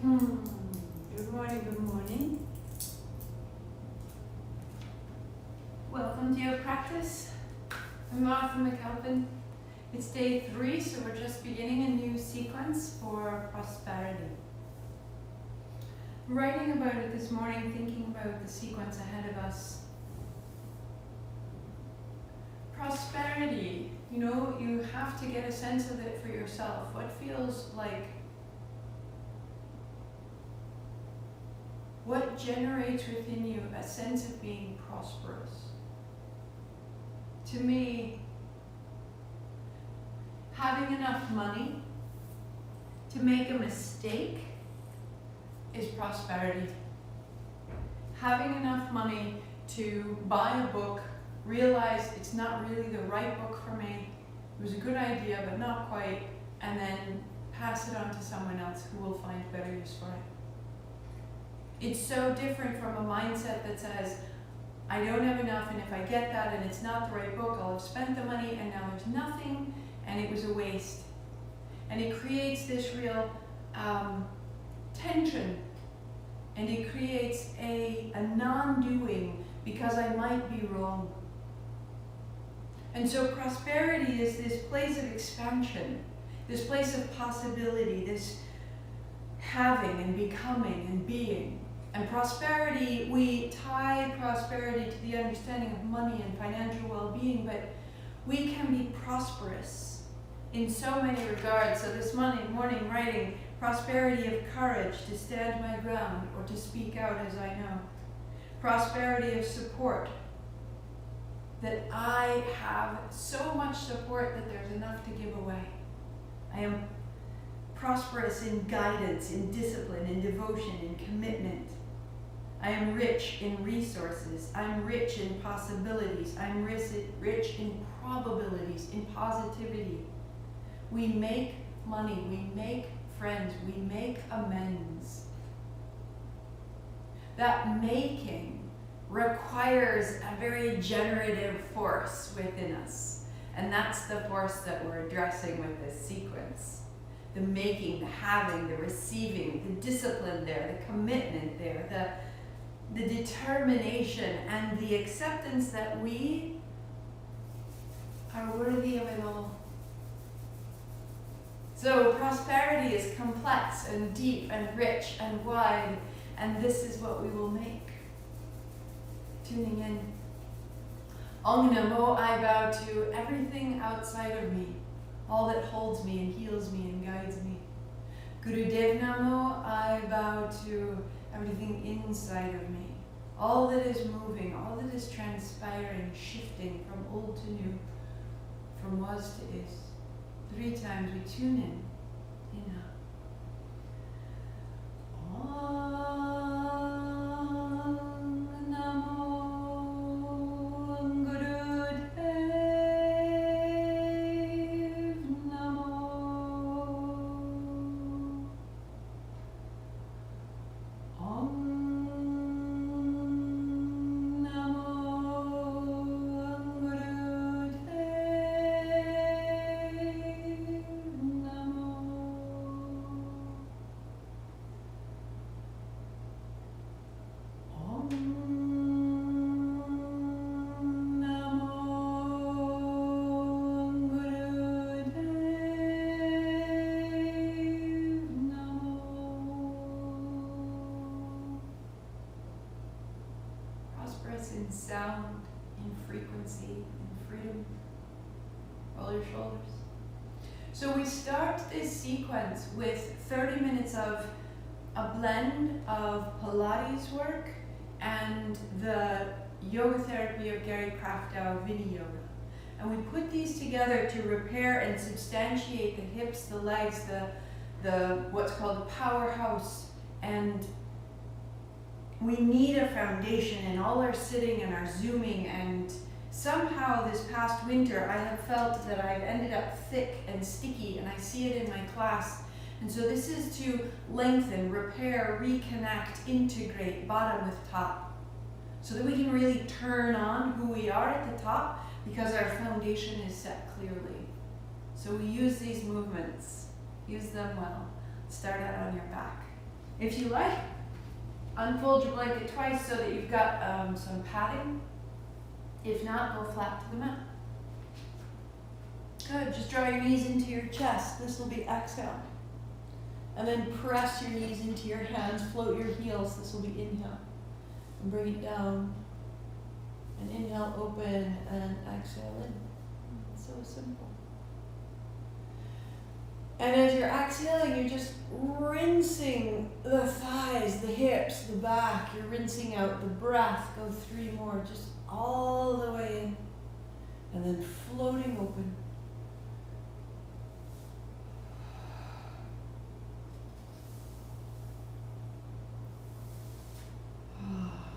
Good morning, good morning. Welcome to your practice. I'm Martha McAlpin. It's day 3, so we're just beginning a new sequence for prosperity. I'm writing about it this morning, thinking about the sequence ahead of us. Prosperity, you have to get a sense of it for yourself. What feels like, what generates within you a sense of being prosperous? To me, having enough money to make a mistake is prosperity. Having enough money to buy a book, realize it's not really the right book for me, it was a good idea but not quite, and then pass it on to someone else who will find better use for it. It's so different from a mindset that says, I don't have enough, and if I get that and it's not the right book, I'll have spent the money and now there's nothing and it was a waste. And it creates this real tension, and it creates a non-doing because I might be wrong. And so prosperity is this place of expansion, this place of possibility, this having and becoming and being. And prosperity, we tie prosperity to the understanding of money and financial well-being, but we can be prosperous in so many regards. So this morning writing prosperity of courage to stand my ground or to speak out as I know. Prosperity of support, that I have so much support that there's enough to give away. I am prosperous in guidance, in discipline, in devotion, in commitment. I am rich in resources. I'm rich in possibilities. I'm rich in probabilities, in positivity. We make money, we make friends, we make amends. That making requires a very generative force within us. And that's the force that we're addressing with this sequence. The making, the having, the receiving, the discipline there, the commitment there, the determination and the acceptance that we are worthy of it all. So prosperity is complex and deep and rich and wide, and this is what we will make. Tuning in. Om Namo, I bow to everything outside of me, all that holds me and heals me and guides me. Gurudev Namo, I bow to everything inside of me, all that is moving, all that is transpiring, shifting from old to new, from was to is. 3 times we tune in. In sound, in frequency, in freedom. Roll your shoulders. So we start this sequence with 30 minutes of a blend of Pilates work and the yoga therapy of Gary Kraftow, Vini Yoga. And we put these together to repair and substantiate the hips, the legs, the what's called the powerhouse. And we need a foundation in all our sitting and our zooming, and somehow this past winter I have felt that I've ended up thick and sticky, and I see it in my class. And so this is to lengthen, repair, reconnect, integrate bottom with top, so that we can really turn on who we are at the top because our foundation is set clearly. So we use these movements, use them well. Start out on your back. If you like, unfold your blanket twice so that you've got some padding. If not, go flat to the mat. Good, just draw your knees into your chest. This will be exhale. And then press your knees into your hands, float your heels. This will be inhale. And bring it down. And inhale, open, and exhale in. It's so simple. And as you're exhaling, you're just rinsing the thighs, the hips, the back. You're rinsing out the breath. Go 3 more, just all the way in. And then floating open.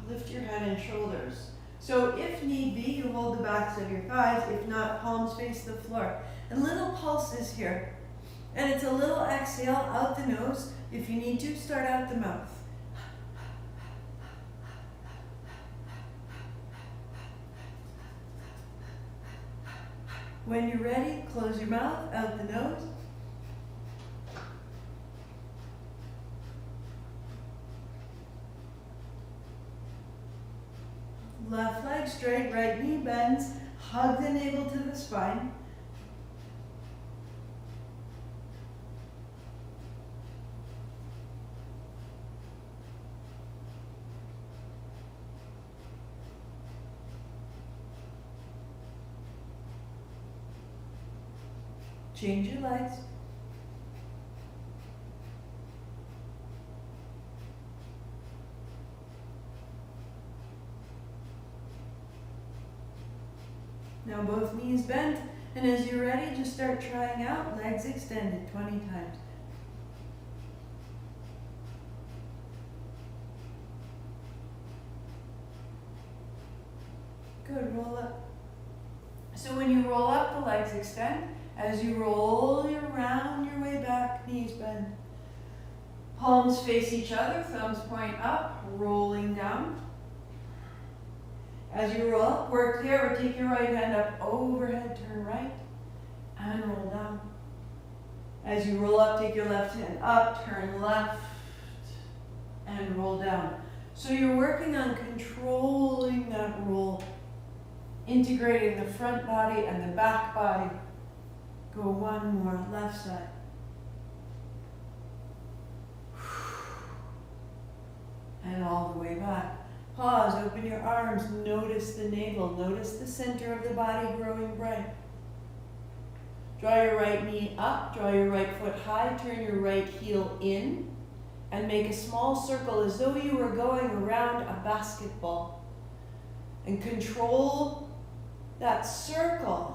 Lift your head and shoulders. So if need be, you hold the backs of your thighs. If not, palms face the floor. And little pulses here. And it's a little exhale out the nose. If you need to, start out the mouth. When you're ready, close your mouth, out the nose. Left leg straight, right knee bends. Hug the navel to the spine. Change your legs. Now both knees bent, and as you're ready, just start trying out legs extended 20 times. Good, roll up. So when you roll up, the legs extend. As you roll around your way back, knees bend. Palms face each other, thumbs point up, rolling down. As you roll up, work there, or take your right hand up overhead, turn right, and roll down. As you roll up, take your left hand up, turn left, and roll down. So you're working on controlling that roll, integrating the front body and the back body. Go 1 more, left side. And all the way back. Pause, open your arms, notice the navel, notice the center of the body growing bright. Draw your right knee up, draw your right foot high, turn your right heel in, and make a small circle as though you were going around a basketball. And control that circle.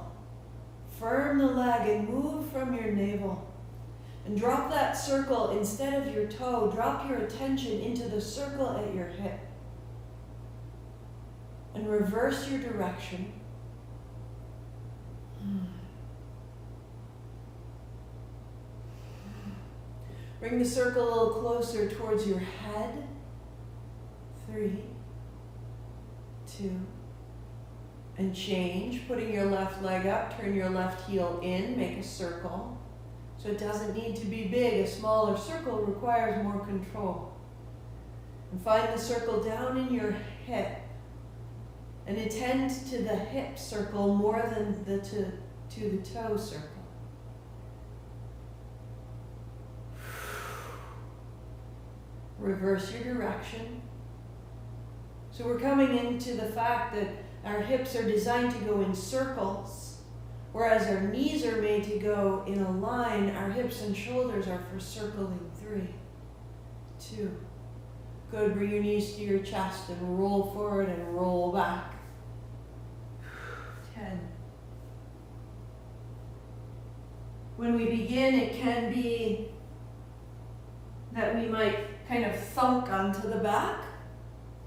Firm the leg and move from your navel. And drop that circle instead of your toe. Drop your attention into the circle at your hip. And reverse your direction. Bring the circle a little closer towards your head. 3, 2, and change. Putting your left leg up, turn your left heel in, make a circle. So it doesn't need to be big. A smaller circle requires more control. And find the circle down in your hip. And attend to the hip circle more than to the toe circle. Reverse your direction. So we're coming into the fact that our hips are designed to go in circles, whereas our knees are made to go in a line. Our hips and shoulders are for circling. 3, 2. Good, bring your knees to your chest and roll forward and roll back. 10. When we begin, it can be that we might kind of thunk onto the back,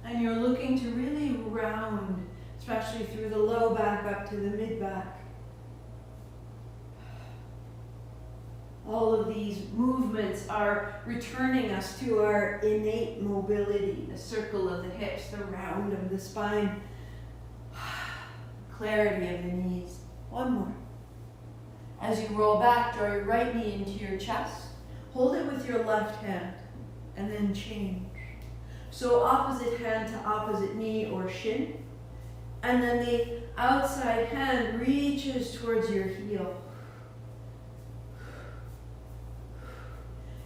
and you're looking to really round, especially through the low back up to the mid back. All of these movements are returning us to our innate mobility, the circle of the hips, the round of the spine, clarity of the knees. 1 more. As you roll back, draw your right knee into your chest. Hold it with your left hand. and then change. So opposite hand to opposite knee or shin. And then the outside hand reaches towards your heel.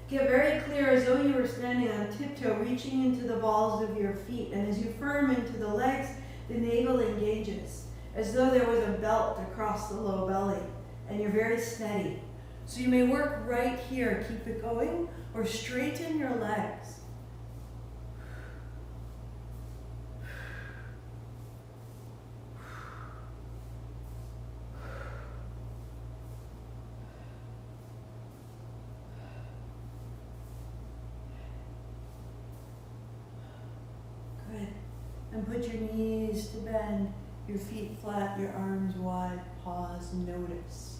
Get very clear as though you were standing on tiptoe, reaching into the balls of your feet. And as you firm into the legs, the navel engages, as though there was a belt across the low belly. And you're very steady. So you may work right here, keep it going, or straighten your legs. Good. And put your knees to bend, your feet flat, your arms wide. Pause, notice.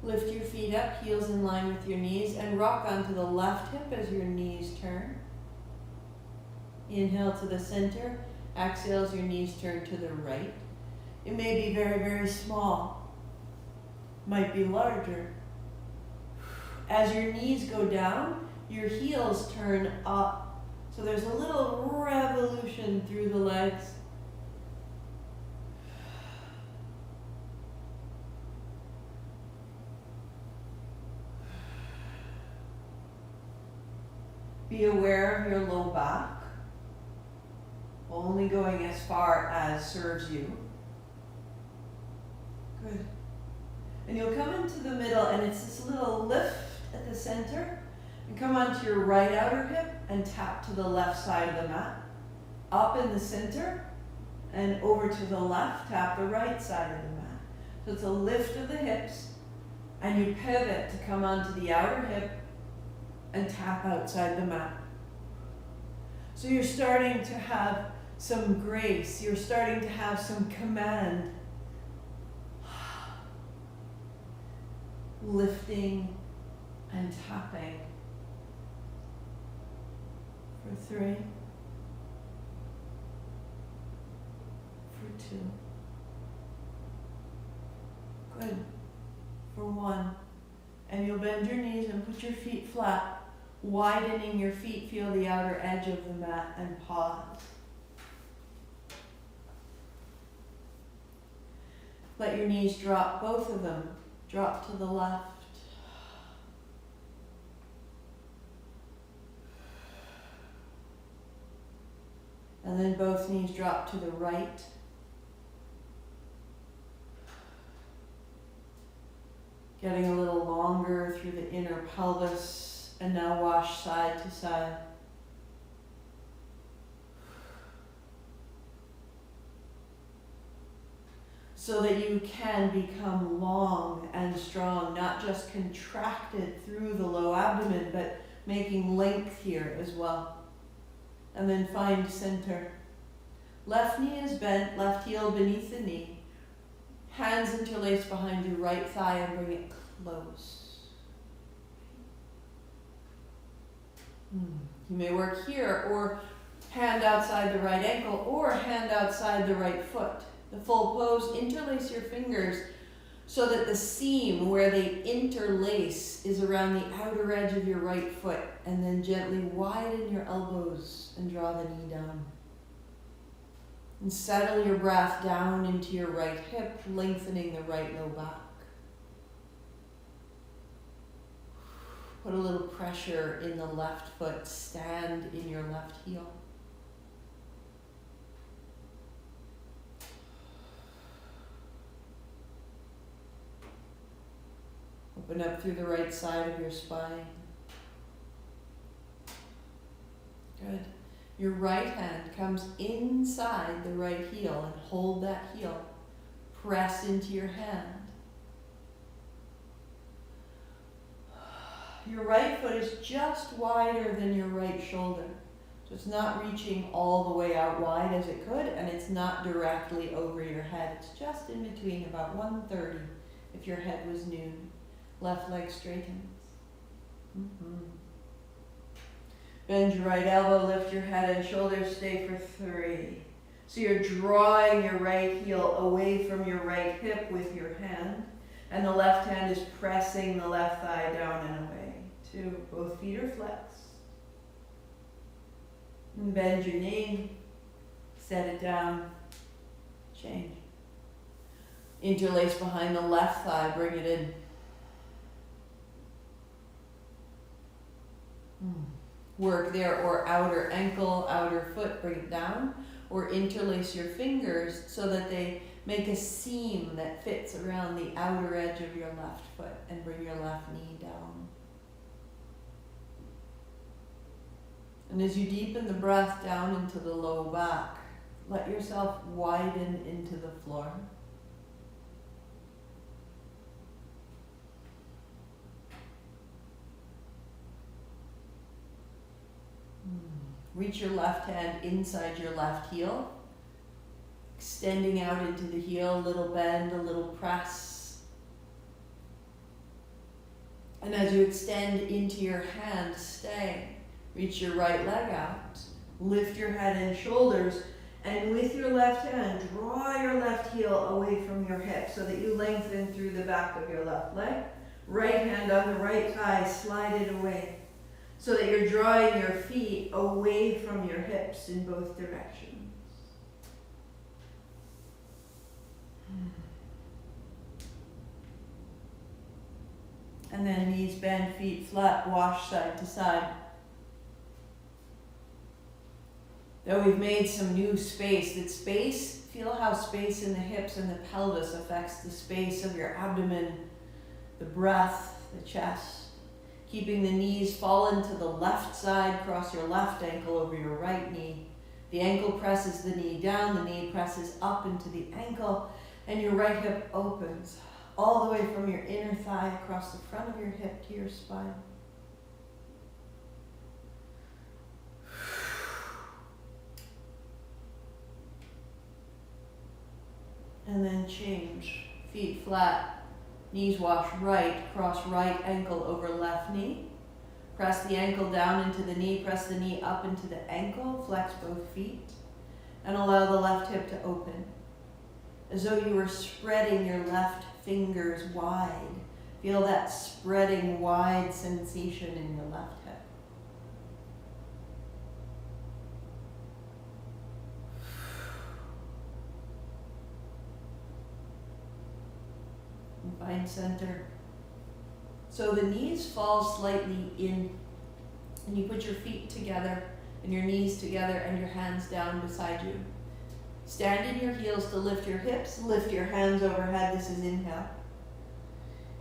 Lift your feet up, heels in line with your knees, and rock onto the left hip as your knees turn. Inhale to the center. Exhale as your knees turn to the right. It may be very, very small. Might be larger. As your knees go down, your heels turn up. So there's a little revolution through the legs. Be aware of your low back, only going as far as serves you. Good. And you'll come into the middle, and it's this little lift at the center. And come onto your right outer hip and tap to the left side of the mat. Up in the center, and over to the left, tap the right side of the mat. So it's a lift of the hips, and you pivot to come onto the outer hip and tap outside the mat. So you're starting to have some grace. You're starting to have some command. Lifting and tapping. For 3. For 2. Good. For 1. And you'll bend your knees and put your feet flat, widening your feet, feel the outer edge of the mat, and pause. Let your knees drop, both of them. Drop to the left. And then both knees drop to the right. Getting a little longer through the inner pelvis, and now wash side to side. So that you can become long and strong, not just contracted through the low abdomen, but making length here as well. And then find center. Left knee is bent, left heel beneath the knee. Hands interlaced behind your right thigh and bring it close. You may work here, or hand outside the right ankle, or hand outside the right foot. The full pose, interlace your fingers so that the seam where they interlace is around the outer edge of your right foot, and then gently widen your elbows and draw the knee down. And settle your breath down into your right hip, lengthening the right low back. Put a little pressure in the left foot, stand in your left heel. Open up through the right side of your spine. Good. Your right hand comes inside the right heel and hold that heel. Press into your hand. Your right foot is just wider than your right shoulder. So it's not reaching all the way out wide as it could, and it's not directly over your head. It's just in between, about 1:30 if your head was noon. Left leg straightens. Bend your right elbow, lift your head and shoulders, stay for 3. So you're drawing your right heel away from your right hip with your hand, and the left hand is pressing the left thigh down and away. 2, both feet are flexed. And bend your knee, set it down, change. Interlace behind the left thigh, bring it in. Work there, or outer ankle, outer foot, bring it down, or interlace your fingers so that they make a seam that fits around the outer edge of your left foot, and bring your left knee down. And as you deepen the breath down into the low back, let yourself widen into the floor. Reach your left hand inside your left heel, extending out into the heel, a little bend, a little press. And as you extend into your hand, stay. Reach your right leg out, lift your head and shoulders, and with your left hand, draw your left heel away from your hip so that you lengthen through the back of your left leg. Right hand on the right thigh, slide it away, so that you're drawing your feet away from your hips in both directions. And then knees bend, feet flat, wash side to side. Though we've made some new space, that space, feel how space in the hips and the pelvis affects the space of your abdomen, the breath, the chest. Keeping the knees fallen to the left side, cross your left ankle over your right knee. The ankle presses the knee down, the knee presses up into the ankle, and your right hip opens all the way from your inner thigh across the front of your hip to your spine. And then change. Feet flat, knees wash right, cross right ankle over left knee. Press the ankle down into the knee, press the knee up into the ankle, flex both feet, and allow the left hip to open, as though you were spreading your left fingers wide. Feel that spreading wide sensation in your left hip. And find center. So the knees fall slightly in, and you put your feet together and your knees together and your hands down beside you. Stand in your heels to lift your hips, lift your hands overhead, this is inhale.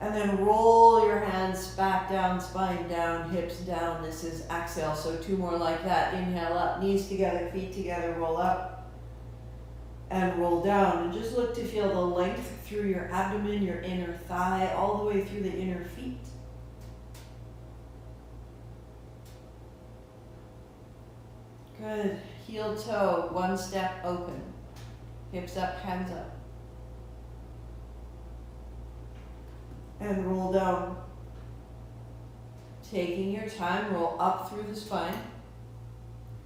And then roll your hands back down, spine down, hips down, this is exhale. So 2 more like that. Inhale up, knees together, feet together, roll up and roll down. And just look to feel the length through your abdomen, your inner thigh, all the way through the inner feet. Good. Heel toe, 1 step open. Hips up, hands up. And roll down. Taking your time, roll up through the spine,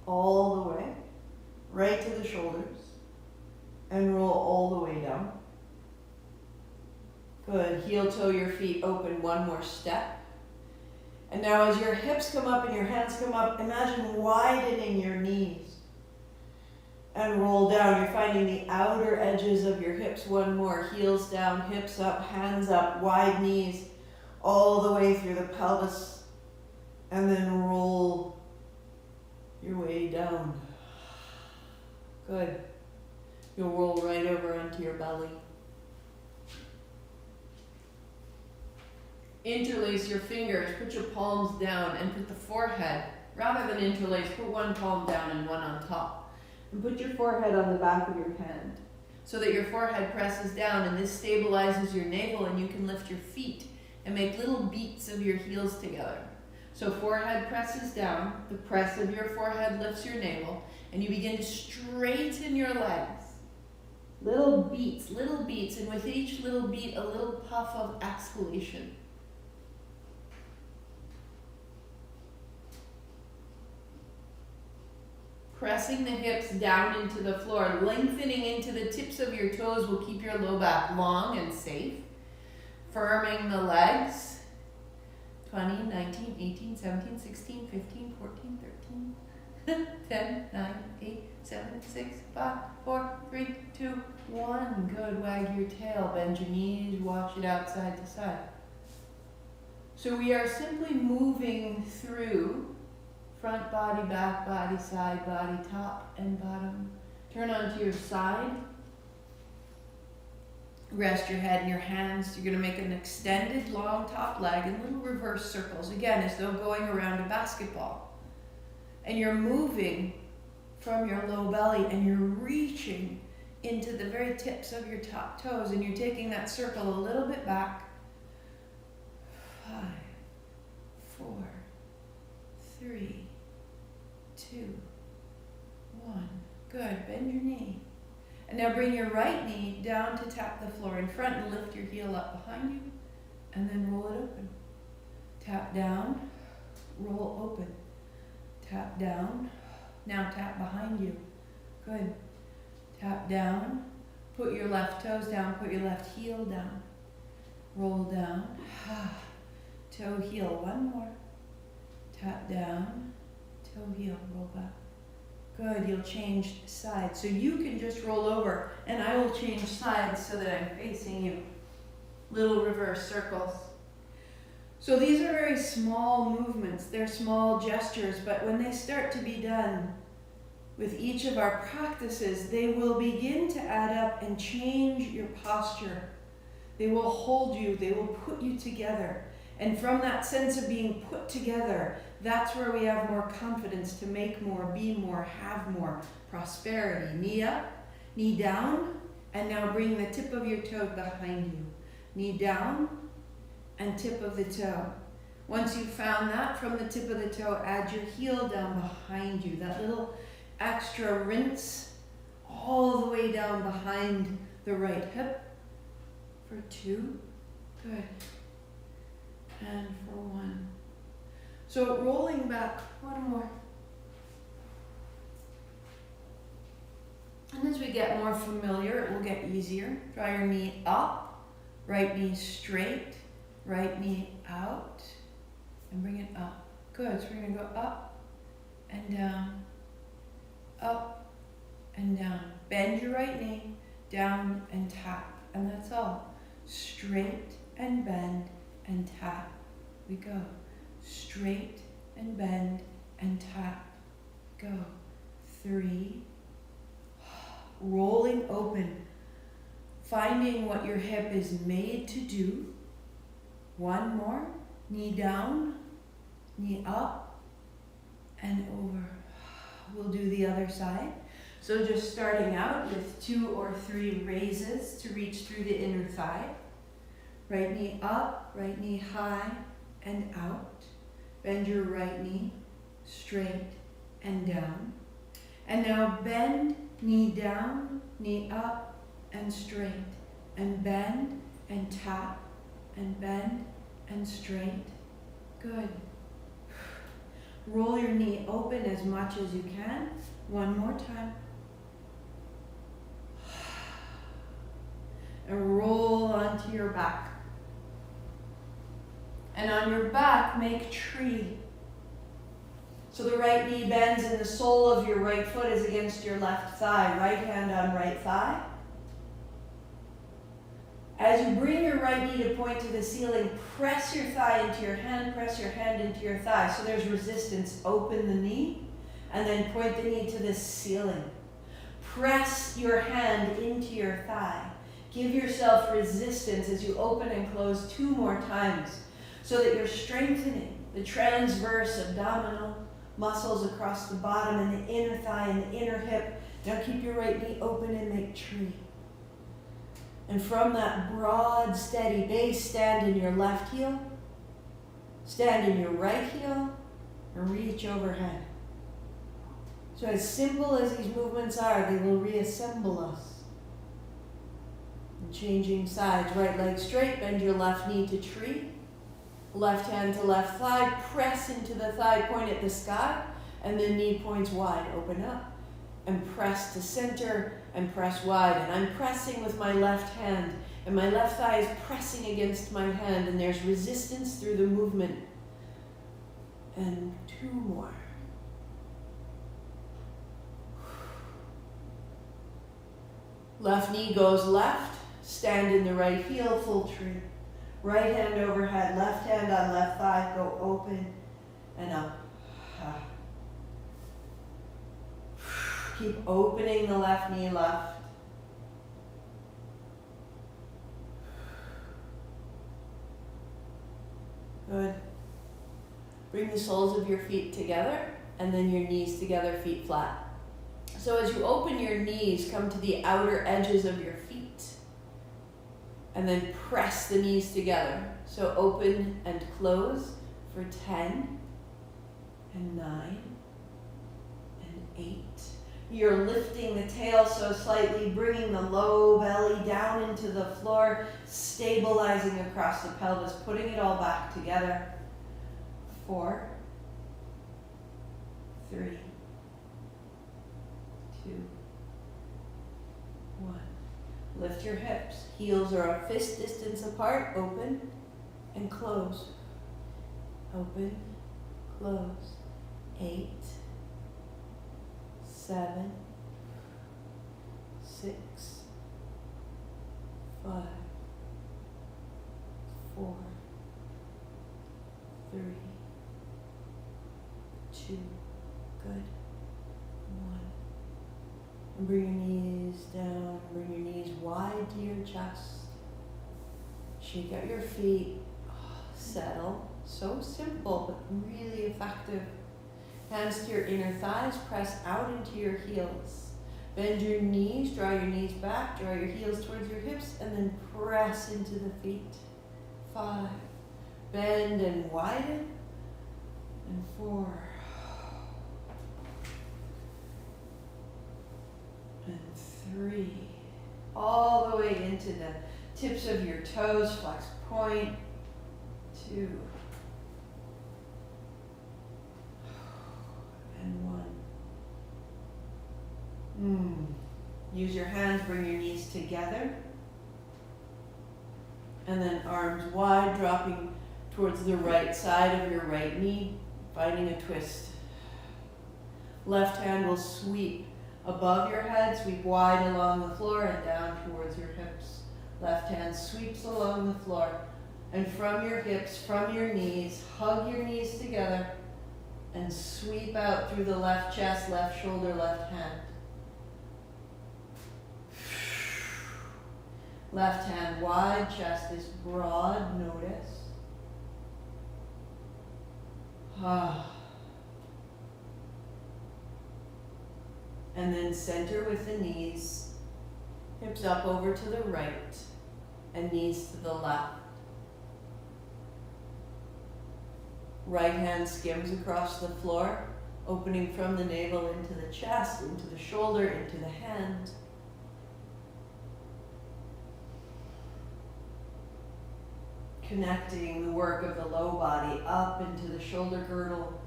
all the way, right to the shoulders, and roll all the way down. Good. Heel toe your feet open, 1 more step. And now as your hips come up and your hands come up, imagine widening your knees. And roll down. You're finding the outer edges of your hips. 1 more. Heels down, hips up, hands up, wide knees, all the way through the pelvis. And then roll your way down. Good. You'll roll right over onto your belly. Interlace your fingers, put your palms down and put the forehead, rather than interlace, put 1 palm down and 1 on top. And put your forehead on the back of your hand so that your forehead presses down, and this stabilizes your navel, and you can lift your feet and make little beats of your heels together. So forehead presses down, the press of your forehead lifts your navel, and you begin to straighten your legs. Little beats, and with each little beat, a little puff of exhalation. pressing the hips down into the floor, lengthening into the tips of your toes will keep your low back long and safe. Firming the legs. 20, 19, 18, 17, 16, 15, 14, 13, 10, 9, 8, 7, 6, 5, 4, 3, 2, 1. Good. Wag your tail. Bend your knees. Wash it out side to side. So we are simply moving through front body, back body, side body, top and bottom. Turn onto your side. Rest your head in your hands. You're going to make an extended long top leg in little reverse circles. Again, as though going around a basketball. And you're moving from your low belly and you're reaching into the very tips of your top toes. And you're taking that circle a little bit back. 5, 4, 3, 2, 1. Good. Bend your knee. And now bring your right knee down to tap the floor in front and lift your heel up behind you. And then roll it open. Tap down. Roll open. Tap down. Now tap behind you. Good. Tap down. Put your left toes down. Put your left heel down. Roll down. Toe heel. One more. Tap down. Toe heel. Roll back. Good. You'll change sides. So you can just roll over and I will change sides so that I'm facing you. Little reverse circles. So these are very small movements. They're small gestures, but when they start to be done with each of our practices, they will begin to add up and change your posture. They will hold you. They will put you together. And from that sense of being put together, that's where we have more confidence to make more, be more, have more. Prosperity. Knee up, knee down, and now bring the tip of your toe behind you. Knee down and tip of the toe. Once you've found that, from the tip of the toe, add your heel down behind you. That little extra rinse all the way down behind the right hip. For 2. Good. And for 1. So rolling back, one more. And as we get more familiar, it will get easier. Draw your knee up, right knee straight, right knee out, and bring it up. Good, so we're gonna go up and down, up and down. Bend your right knee, down and tap, and that's all. Straight and bend and tap. We go. Straight and bend and tap. Go. 3. Rolling open. Finding what your hip is made to do. 1 more. Knee down, knee up, and over. We'll do the other side. So just starting out with 2 or 3 raises to reach through the inner thigh. Right knee up, right knee high and out. Bend your right knee straight and down. And now bend, knee down, knee up and straight. And bend and tap and bend and straight. Good. Roll your knee open as much as you can. 1 more time. And roll onto your back. And on your back, make tree. So the right knee bends and the sole of your right foot is against your left thigh. Right hand on right thigh. As you bring your right knee to point to the ceiling, press your thigh into your hand, press your hand into your thigh. So there's resistance. Open the knee and then point the knee to the ceiling. Press your hand into your thigh. Give yourself resistance as you open and close 2 more times so that you're strengthening the transverse abdominal muscles across the bottom and the inner thigh and the inner hip. Now keep your right knee open and make tree. And from that broad, steady base, stand in your left heel, stand in your right heel, and reach overhead. So as simple as these movements are, they will reassemble us. And changing sides, right leg straight, bend your left knee to tree, left hand to left thigh, press into the thigh, point at the sky, and then knee points wide, open up. and press to center and press wide. And I'm pressing with my left hand, and my left thigh is pressing against my hand, and there's resistance through the movement. And 2 more. Left knee goes left, stand in the right heel, full tree. Right hand overhead, left hand on left thigh, go open and up. Keep opening the left knee left. Good. Bring the soles of your feet together and then your knees together, feet flat. So as you open your knees, come to the outer edges of your feet and then press the knees together. So open and close for 10 and 9 and 8. You're lifting the tail so slightly, bringing the low belly down into the floor, stabilizing across the pelvis, putting it all back together. 4, 3, 2, 1. Lift your hips. Heels are a fist distance apart. Open and close. Open, close. 8, 7, 6, 5, 4, 3, 2, good. 1. And bring your knees down, bring your knees wide to your chest. Shake out your feet, settle. So simple, but really effective. Hands to your inner thighs, press out into your heels. Bend your knees, draw your knees back, draw your heels towards your hips, and then press into the feet. 5. Bend and widen. And 4. And 3. All the way into the tips of your toes, flex point. 2. And 1. Use your hands, bring your knees together. And then arms wide, dropping towards the right side of your right knee, finding a twist. Left hand will sweep above your head, sweep wide along the floor and down towards your hips. Left hand sweeps along the floor. And from your hips, from your knees, hug your knees together and sweep out through the left chest, left shoulder, left hand. Left hand wide, chest is broad, notice. And then center with the knees, hips up over to the right, and knees to the left. Right hand skims across the floor, opening from the navel into the chest, into the shoulder, into the hand. Connecting the work of the low body up into the shoulder girdle,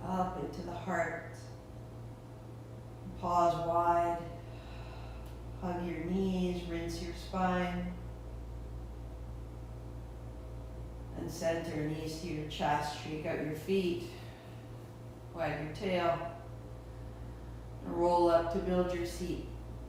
up into the heart. Pause wide, hug your knees, rinse your spine. And center, knees to your chest, shake out your feet, wag your tail, and roll up to build your seat.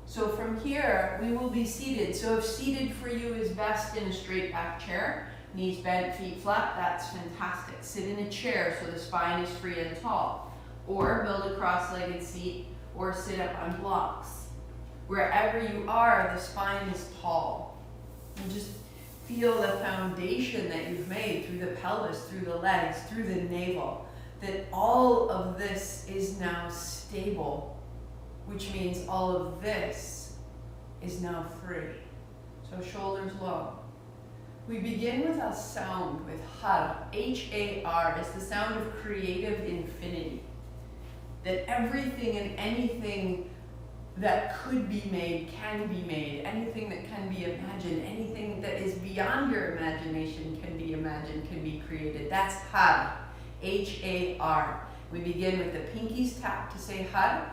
So from here, we will be seated. So if seated for you is best in a straight back chair, knees bent, feet flat, that's fantastic. Sit in a chair so the spine is free and tall. Or build a cross-legged seat, or sit up on blocks. Wherever you are, the spine is tall. And just feel the foundation that you've made through the pelvis, through the legs, through the navel, that all of this is now stable, which means all of this is now free. So shoulders low. We begin with a sound with har. H-A-R is the sound of creative infinity. That everything and anything that could be made can be made. Anything that can be imagined, anything that is beyond your imagination can be imagined, can be created. That's har. H-A-R. We begin with the pinkies tapped to say har,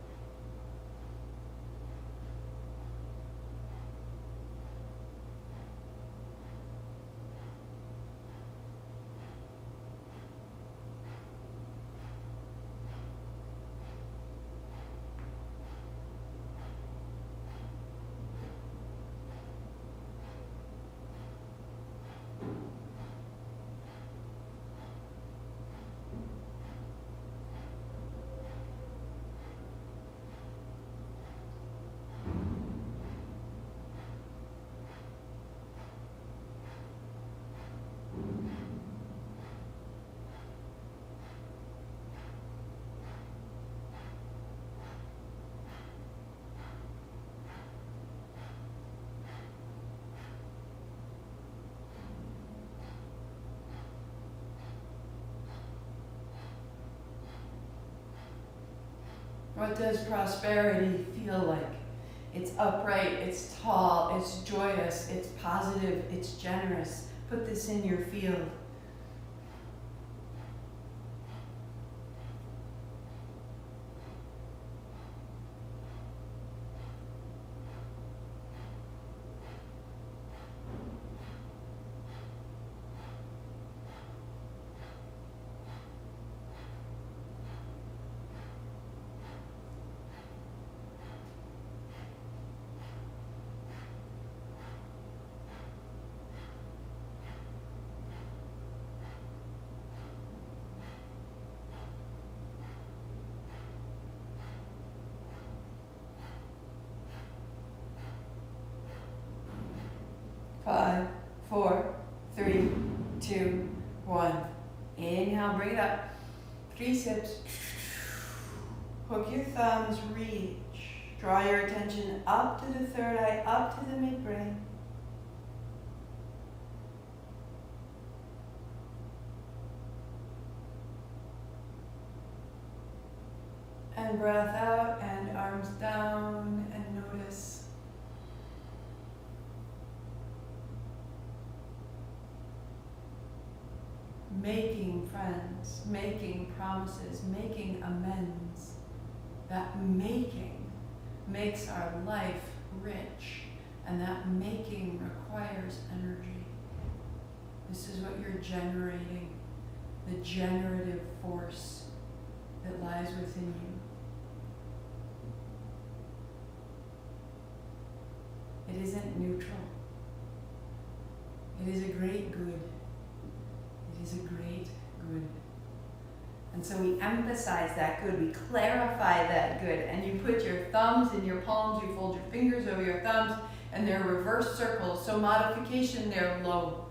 What does prosperity feel like? It's upright, it's tall, it's joyous, it's positive, it's generous. Put this in your field. Five, four, three, two, one. Inhale, bring it up. 3 sips. Hook your thumbs, reach. Draw your attention up to the third eye, up to the midbrain. And breath out and arms down and notice. Making friends, making promises, making amends. That making makes our life rich, and that making requires energy. This is what you're generating, the generative force that lies within you. It isn't neutral. It is a great good. It is a great good. And so we emphasize that good, we clarify that good, and you put your thumbs in your palms, you fold your fingers over your thumbs, and they're reverse circles. So modification, they're low.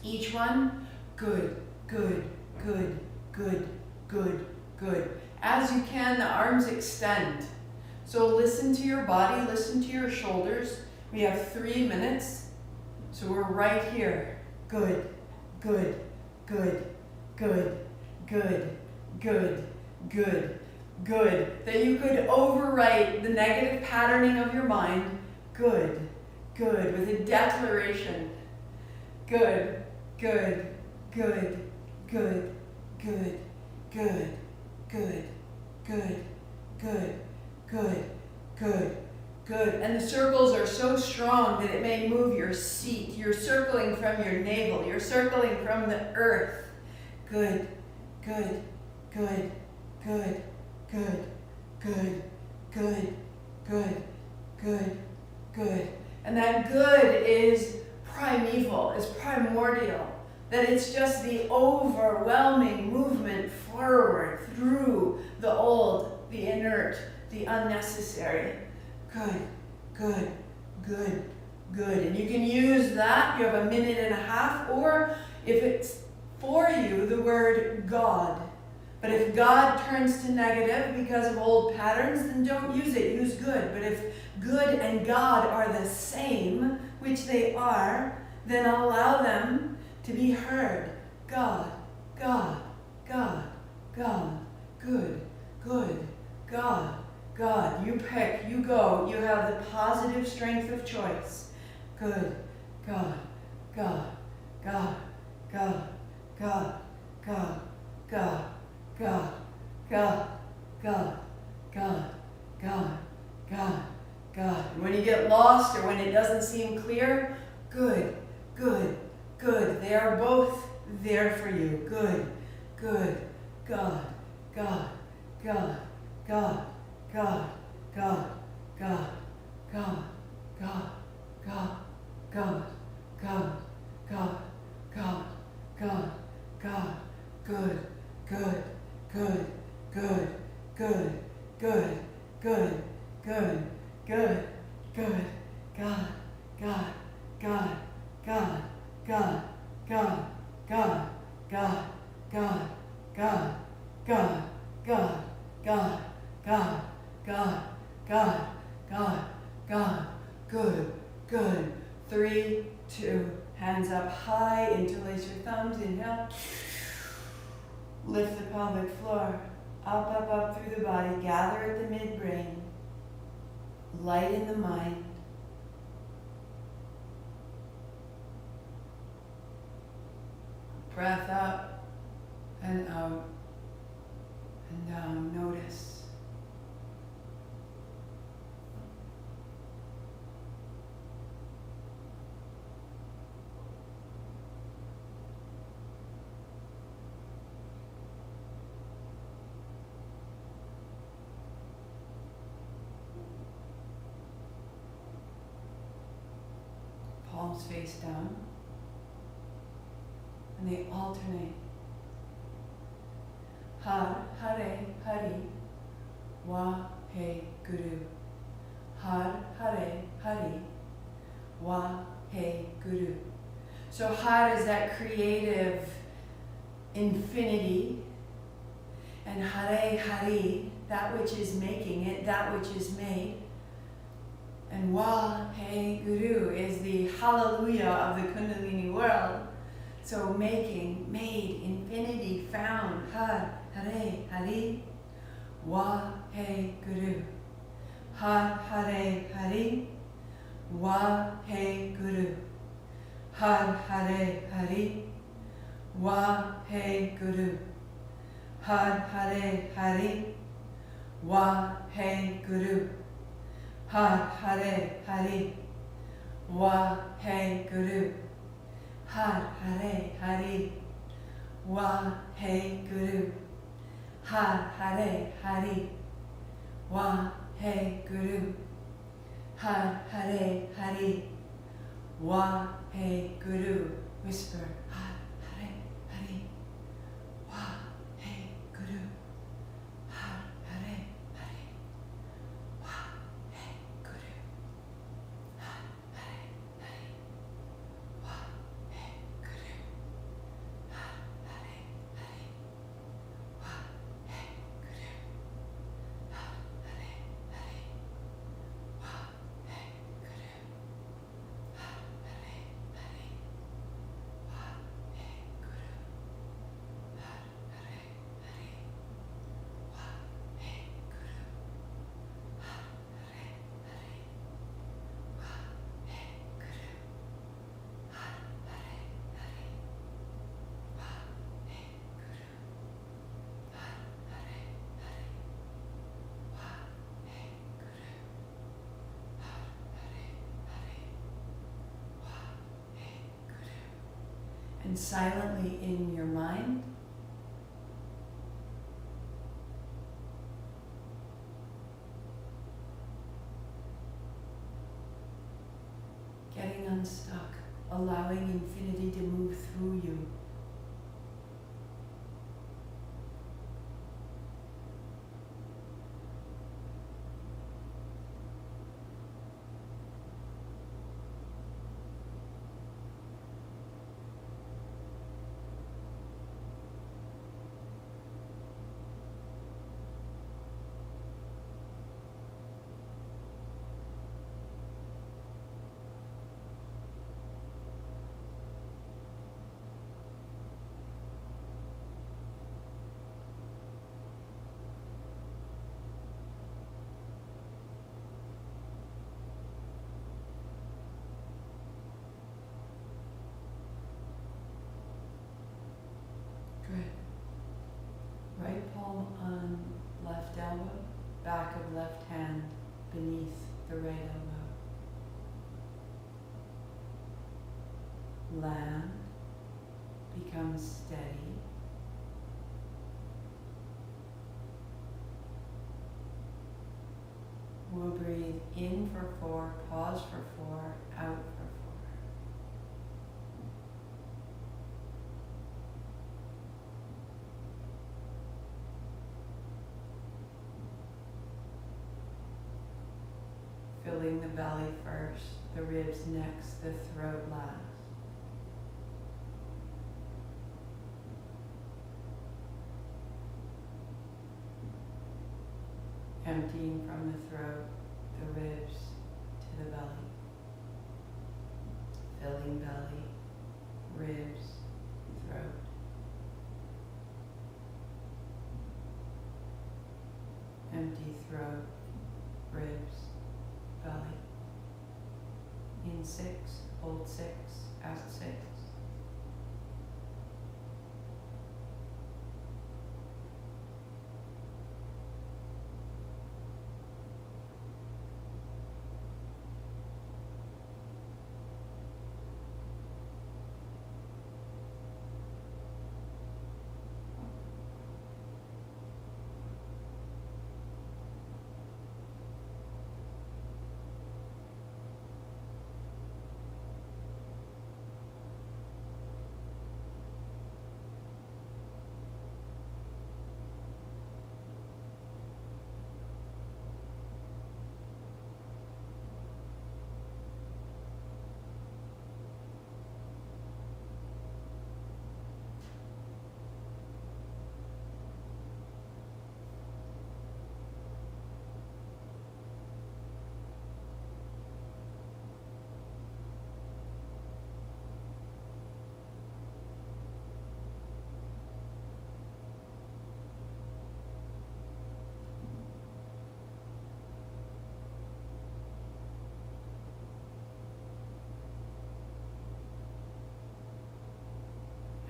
Each one, good, good, good, good, good, good. As you can, the arms extend. So listen to your body, listen to your shoulders. We have 3 minutes. So we're right here. Good, good, good, good, good, good, good, good. That you could overwrite the negative patterning of your mind. Good, good, with a declaration. Good, good, good, good, good, good, good, good, good, good, good, good. And the circles are so strong that it may move your seat. You're circling from your navel. You're circling from the earth. Good, good, good, good, good, good, good, good, good, good. And that good is primeval, is primordial. That it's just the overwhelming movement forward through the old, the inert, the unnecessary. Good, good, good, good. And you can use that. You have 1.5 minutes, or if it's for you, the word God. But if God turns to negative because of old patterns, then don't use it. Use good. But if good and God are the same, which they are, then allow them to be heard. God, God, God, God, good, good, God, God. You pick, you go. You have the positive strength of choice. Good, God, God, God, God, God, God, God, God, God, God, God, God, God, God. When you get lost or when it doesn't seem clear, good, good, good. They are both there for you. Good, good, God, God, God, God, God, God, God, God, God, God, God, God, God, God, God, God, good, good, good, good, good, good, good, good, good, good, God, God, God, God, God, God, God, God, God, God, God, God, God, God, God, God, God, God, good, good. 3, 2, hands up high, interlace your thumbs, inhale. Lift the pelvic floor up through the body, gather at the midbrain, light in the mind. Breath up and out and down. Notice. Palms face down, and they alternate. Har, Hare, Hari, Wa, He, Guru. Har, Hare, Hari, Wa, He, Guru. So Har is that creative infinity, and Hare, Hari, that which is making it, that which is made. And Wa, He, Guru is the hallelujah of the kundalini world. So making, made, infinity, found, Har, Hare, Hari, Wa, He, Guru. Har, Hare, Hari, Wa, He, Guru. Har, Hare, Hari, Wa, He, Guru. Har, Hare, Hari, Wa, He, Guru. Har, Hare, Hari, Wa, He, Guru. Har, Hare, Hari, Wa, He, Guru. Har, Hare, Hari, Wa, He, Guru. Har, Hare, Hari, Wa, He, Guru. Whisper, Har, Hare, Hari, Wa, He, Guru. Har, Hare, Hari, Wa, He, Guru. Har, Hare, Hari, Wa, He, Guru. Har, Hare, Hari, Wa, He, Guru. Har, Hare, Hari, Wa, He, Guru. Har, Hare, Hari, Wa, He, Guru. Har, Hare, Hari, Wa, He, Guru. Har, Hare, Hari, Wa, He, Guru. Har, Hare, Hari, Wa, He, Guru. Har, Hare, Hari, Wa, He, Guru. Har, Hare, Hari, Wa, He, Guru. And silently in your mind, getting unstuck, allowing infinity to move through you. Good. Right palm on left elbow, back of left hand beneath the right elbow. Land, become steady. We'll breathe in for 4, pause for 4, out for 4. Filling the belly first, the ribs next, the throat last. Emptying from the throat, the ribs to the belly. Filling belly, ribs, throat. throat, ribs, belly. In 6, hold 6, out 6.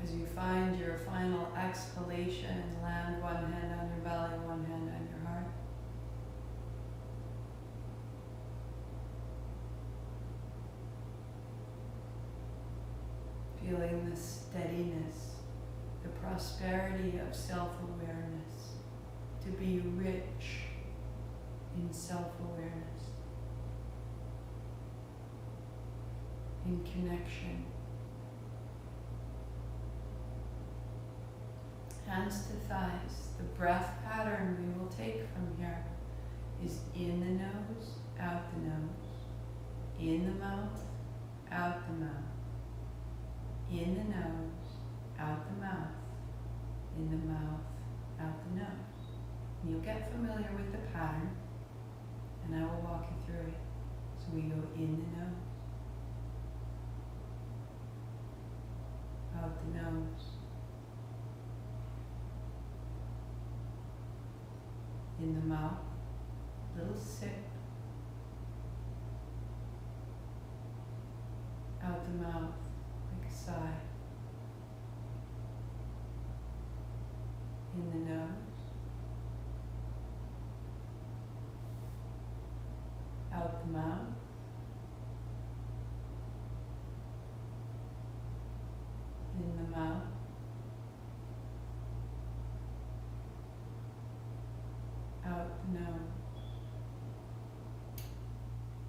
As you find your final exhalation, land one hand on your belly, one hand on your heart. Feeling the steadiness, the prosperity of self-awareness, to be rich in self-awareness, in connection. Hands to thighs. The breath pattern we will take from here is in the nose, out the nose, in the mouth, out the mouth, in the nose, out the mouth, in the mouth, out the nose. And you'll get familiar with the pattern, and I will walk you through it. So we go in the nose, out the nose, in the mouth, little sip, out the mouth, like a sigh, in the nose, out the mouth, in the mouth, out the nose.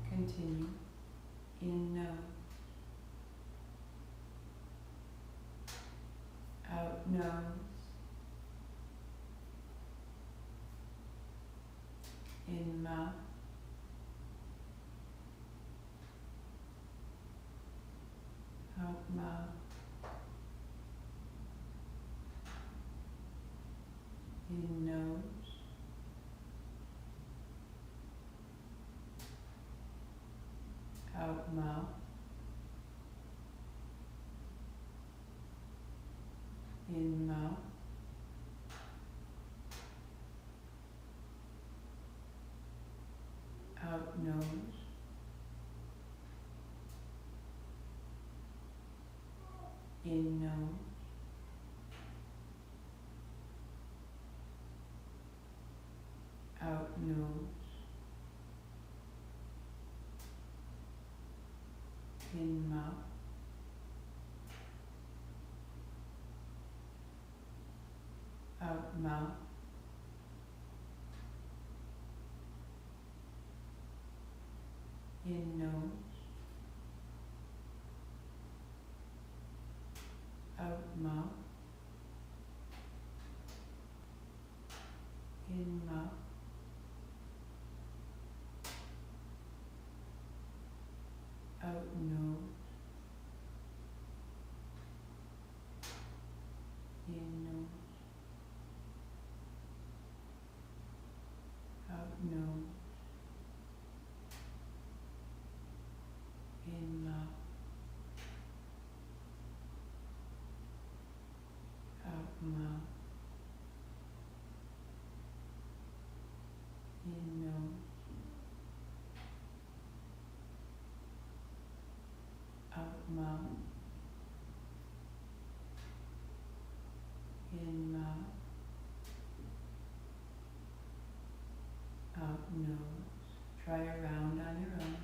Continue. In nose. Out nose. In mouth. Out mouth. In nose. Out mouth. In mouth. Out nose. In nose. Out nose. In mouth. Out mouth. In nose. Out mouth. In mouth. Out nose. In nose. Out nose. mouth. In mouth. Out nose. Try a round on your own.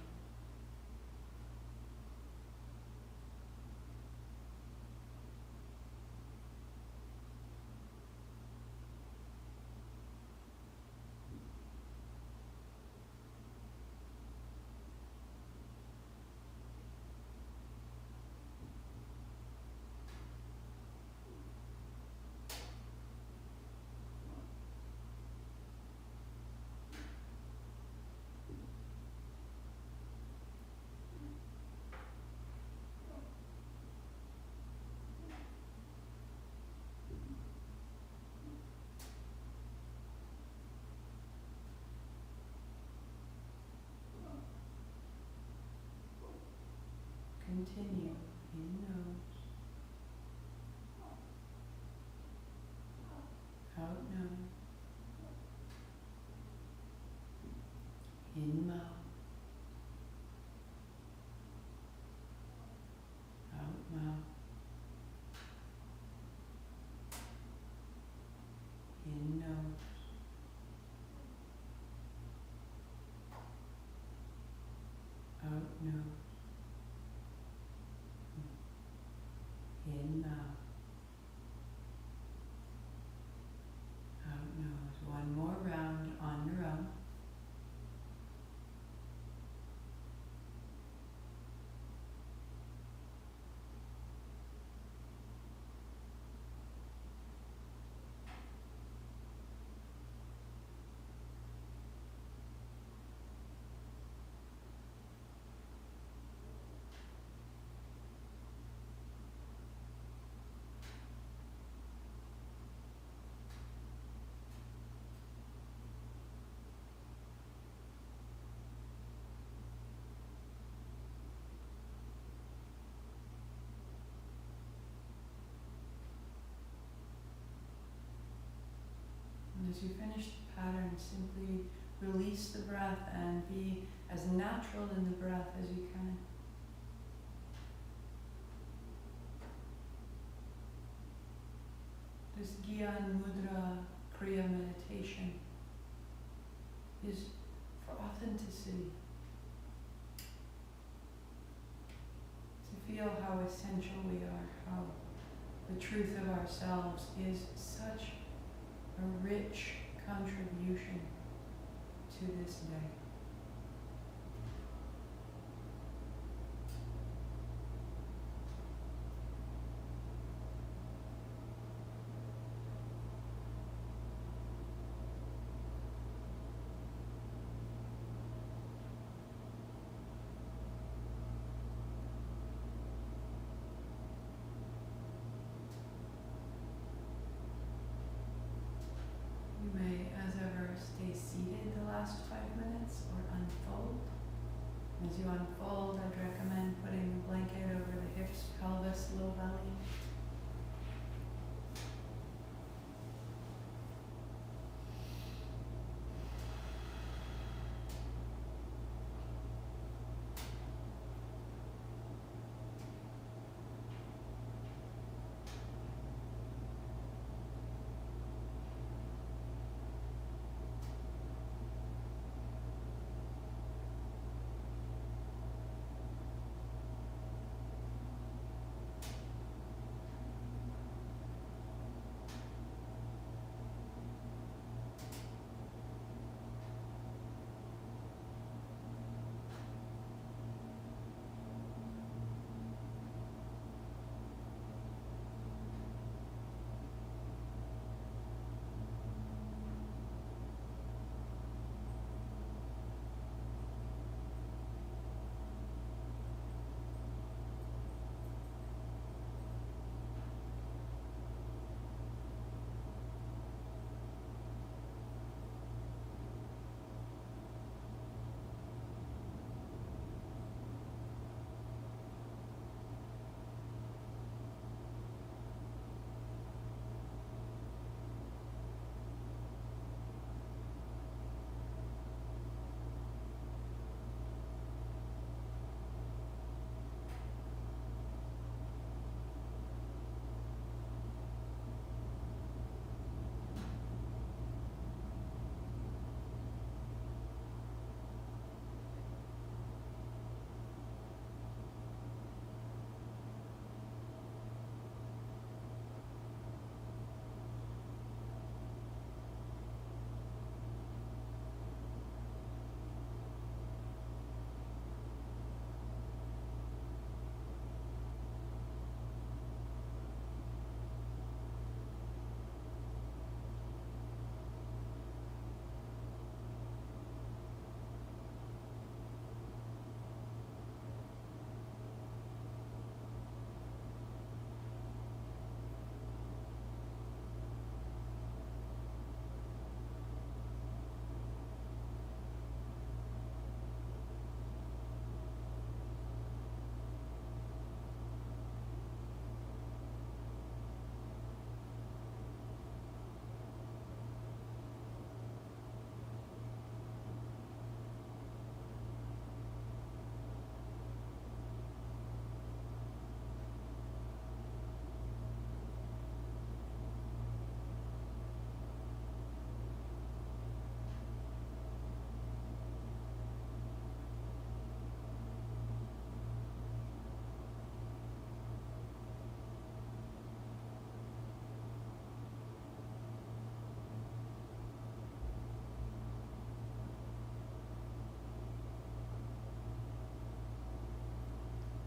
Continue in nose, out nose, in mouth, out mouth, in nose, out nose, in mouth, out nose. One more round on your own. And as you finish the pattern, simply release the breath and be as natural in the breath as you can. This Gyan Mudra Kriya meditation is for authenticity. To feel how essential we are, how the truth of ourselves is such a rich contribution to this day. You may, as ever, stay seated the last 5 minutes or unfold. As you unfold, I'd recommend putting the blanket over the hips, pelvis, low belly.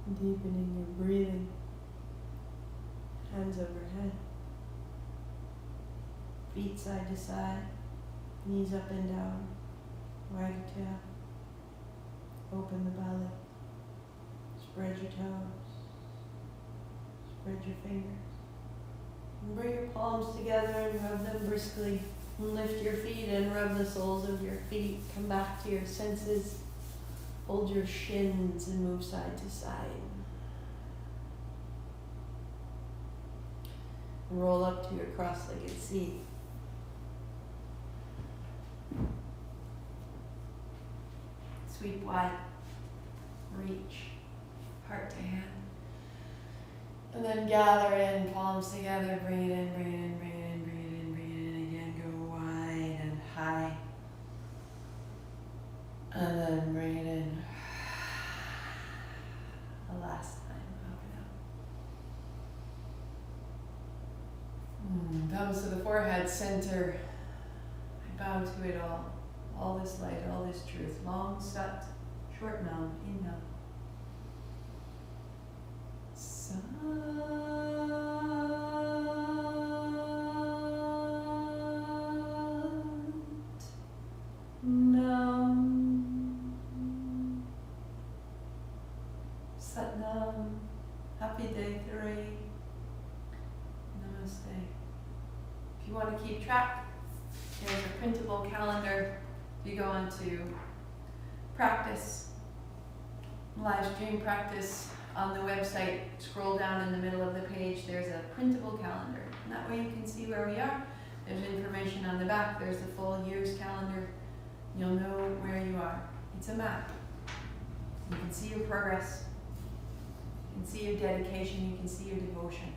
Deepening your breathing. Hands overhead. Feet side to side. Knees up and down. Wag your tail. Open the belly. Spread your toes. Spread your fingers. And bring your palms together and rub them briskly. And lift your feet and rub the soles of your feet. Come back to your senses. Hold your shins and move side to side. And roll up to your cross-legged seat. Sweep wide. Reach. Heart to hand. And then gather in, palms together, bring it in, bring it in, bring it in, bring it in, bring it in again, go wide and high. And then bring it in. The last time, open up. Thumbs to the forehead, center. I bow to it all this light, all this truth. Long sat, short nam, inhale. Sat nam. Sat nam. Happy day 3. Namaste. If you want to keep track, there's a printable calendar. If you go onto practice, live stream practice on the website, scroll down in the middle of the page, there's a printable calendar. And that way you can see where we are. There's information on the back, there's the full year's calendar. You'll know where you are. It's a map. You can see your progress. You can see your dedication, you can see your devotion.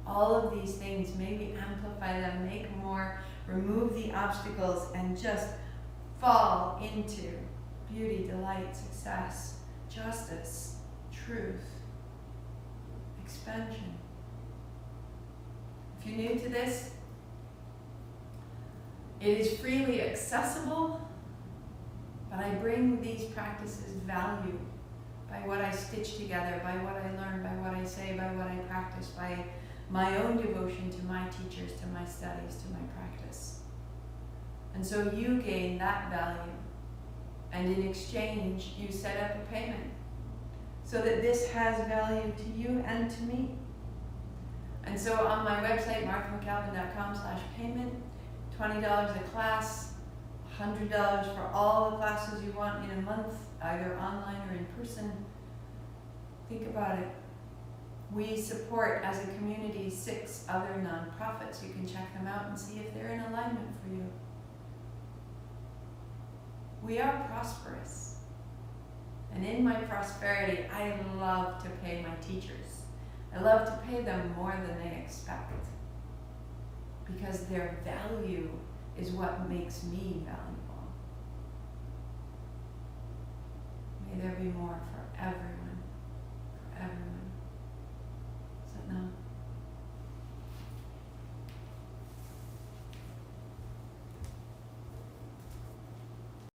All of these things, maybe amplify them, make more, remove the obstacles, and just fall into beauty, delight, success, justice, truth, expansion. If you're new to this, it is freely accessible, but I bring these practices value by what I stitch together, by what I learn, by what I say, by what I practice, by my own devotion to my teachers, to my studies, to my practice. And so you gain that value. And in exchange, you set up a payment so that this has value to you and to me. And so on my website, marthamcalvin.com/payment, $20 a class, $100 for all the classes you want in a month, either online or in person. Think about it. We support, as a community, 6 other nonprofits. You can check them out and see if they're in alignment for you. We are prosperous. And in my prosperity, I love to pay my teachers. I love to pay them more than they expect. Because their value is what makes me valuable. May there be more for everyone.